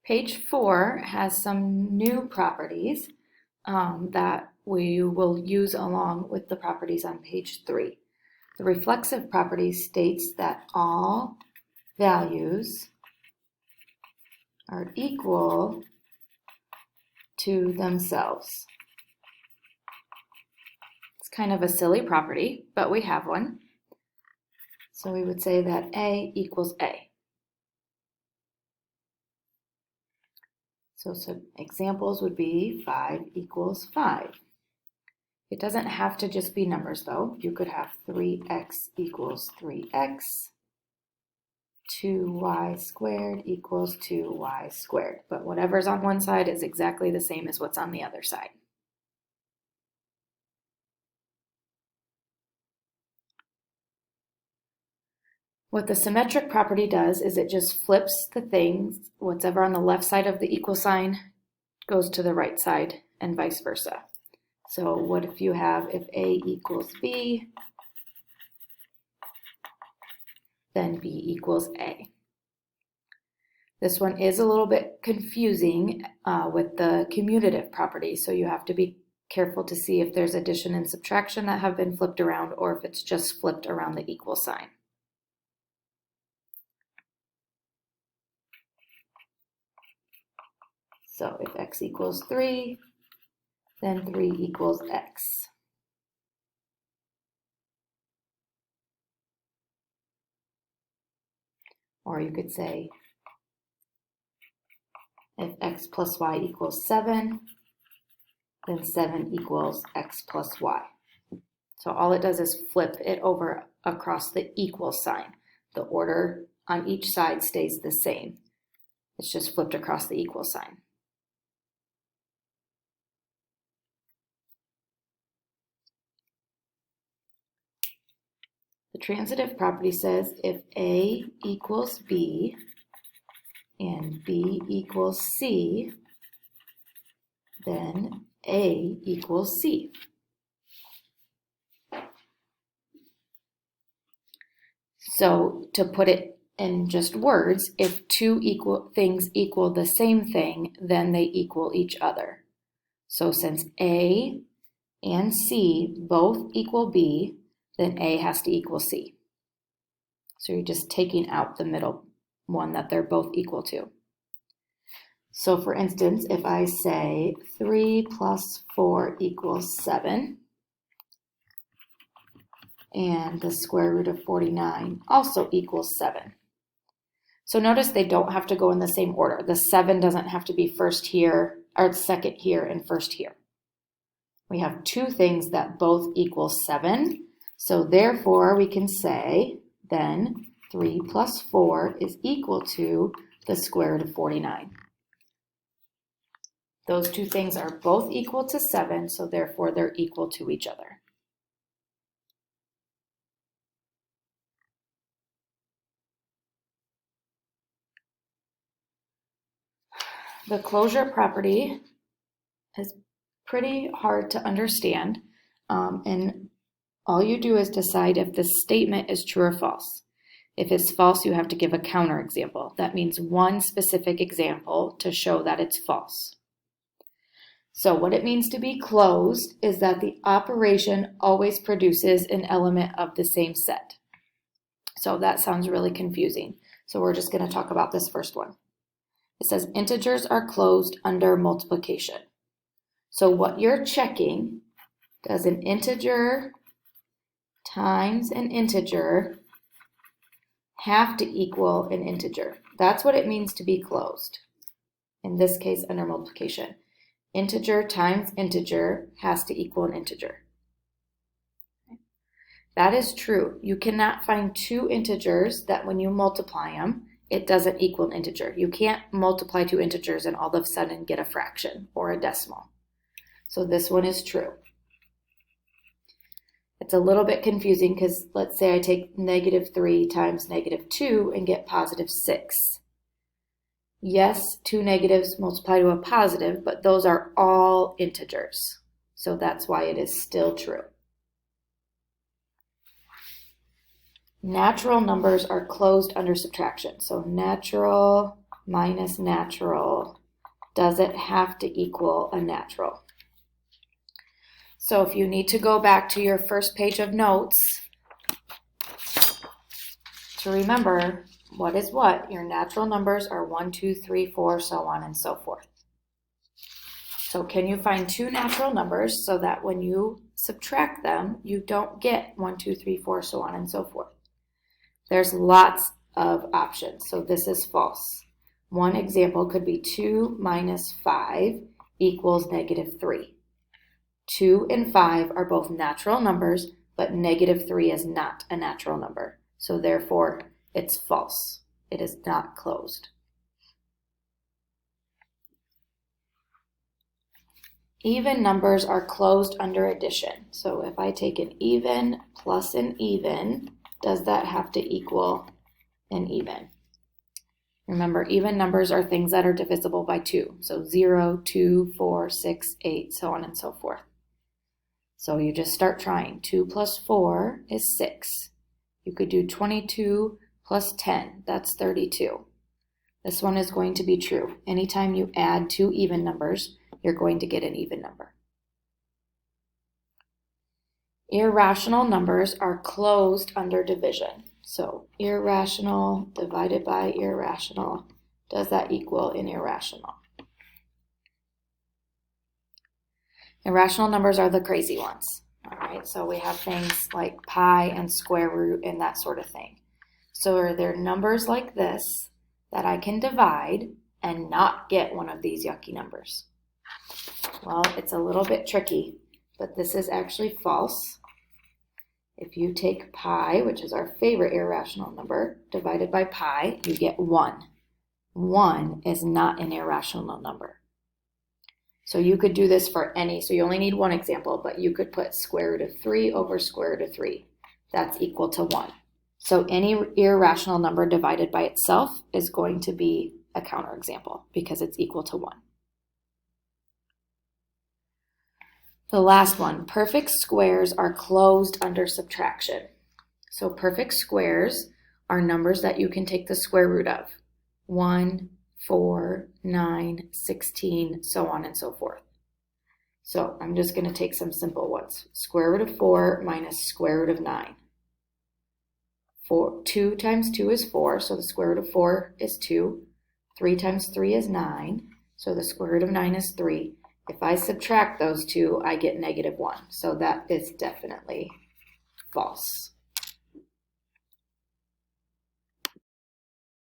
Page 4 has some new properties that we will use along with the properties on page 3. The reflexive property states that all values are equal to themselves. It's kind of a silly property, but we have one. So we would say that A equals A. So some examples would be 5 equals 5. It doesn't have to just be numbers though. You could have 3x equals 3x, 2y squared equals 2y squared. But whatever's on one side is exactly the same as what's on the other side. What the symmetric property does is it just flips the things, whatever on the left side of the equal sign goes to the right side and vice versa. So what if you have, if A equals B, then B equals A. This one is a little bit confusing with the commutative property, so you have to be careful to see if there's addition and subtraction that have been flipped around or if it's just flipped around the equal sign. So if x equals 3, then 3 equals x. Or you could say, if x plus y equals 7, then 7 equals x plus y. So all it does is flip it over across the equal sign. The order on each side stays the same. It's just flipped across the equal sign. The transitive property says if A equals B and B equals C, then A equals C. So to put it in just words, if two things equal the same thing, then they equal each other. So since A and C both equal B, then A has to equal C. So you're just taking out the middle one that they're both equal to. So for instance, if I say 3 plus 4 equals 7, and the square root of 49 also equals 7. So notice they don't have to go in the same order. The 7 doesn't have to be first here, or second here, and first here. We have two things that both equal 7. So therefore, we can say then 3 plus 4 is equal to the square root of 49. Those two things are both equal to 7, so therefore they're equal to each other. The closure property is pretty hard to understand, and all you do is decide if the statement is true or false. If it's false, you have to give a counterexample. That means one specific example to show that it's false. So what it means to be closed is that the operation always produces an element of the same set. So that sounds really confusing. So we're just going to talk about this first one. It says integers are closed under multiplication. So what you're checking, does an integer times an integer have to equal an integer? That's what it means to be closed. In this case, under multiplication. Integer times integer has to equal an integer. That is true. You cannot find two integers that when you multiply them, it doesn't equal an integer. You can't multiply two integers and all of a sudden get a fraction or a decimal. So this one is true. It's a little bit confusing because let's say I take -3 times -2 and get +6. Yes, two negatives multiply to a positive, but those are all integers. So that's why it is still true. Natural numbers are closed under subtraction. So natural minus natural, does it have to equal a natural? So if you need to go back to your first page of notes to remember what is what, your natural numbers are 1, 2, 3, 4, so on and so forth. So can you find two natural numbers so that when you subtract them, you don't get 1, 2, 3, 4, so on and so forth? There's lots of options, so this is false. One example could be 2 minus 5 equals negative 3. 2 and 5 are both natural numbers, but negative 3 is not a natural number. So therefore, it's false. It is not closed. Even numbers are closed under addition. So if I take an even plus an even, does that have to equal an even? Remember, even numbers are things that are divisible by 2. So 0, 2, 4, 6, 8, so on and so forth. So you just start trying. 2 plus 4 is 6. You could do 22 plus 10. That's 32. This one is going to be true. Anytime you add two even numbers, you're going to get an even number. Irrational numbers are closed under division. So irrational divided by irrational, does that equal an irrational? Irrational numbers are the crazy ones. All right, so we have things like pi and square root and that sort of thing. So are there numbers like this that I can divide and not get one of these yucky numbers? Well, it's a little bit tricky, but this is actually false. If you take pi, which is our favorite irrational number, divided by pi, you get 1. 1 is not an irrational number. So you could do this for any, so you only need one example, but you could put square root of 3 over square root of 3. That's equal to 1. So any irrational number divided by itself is going to be a counterexample because it's equal to 1. The last one, perfect squares are closed under subtraction. So perfect squares are numbers that you can take the square root of. 1, 4, 9, 16, so on and so forth. So I'm just going to take some simple ones. Square root of 4 minus square root of 9. 2 times 2 is 4, so the square root of 4 is 2. 3 times 3 is 9, so the square root of 9 is 3. If I subtract those two, I get negative 1. So that is definitely false.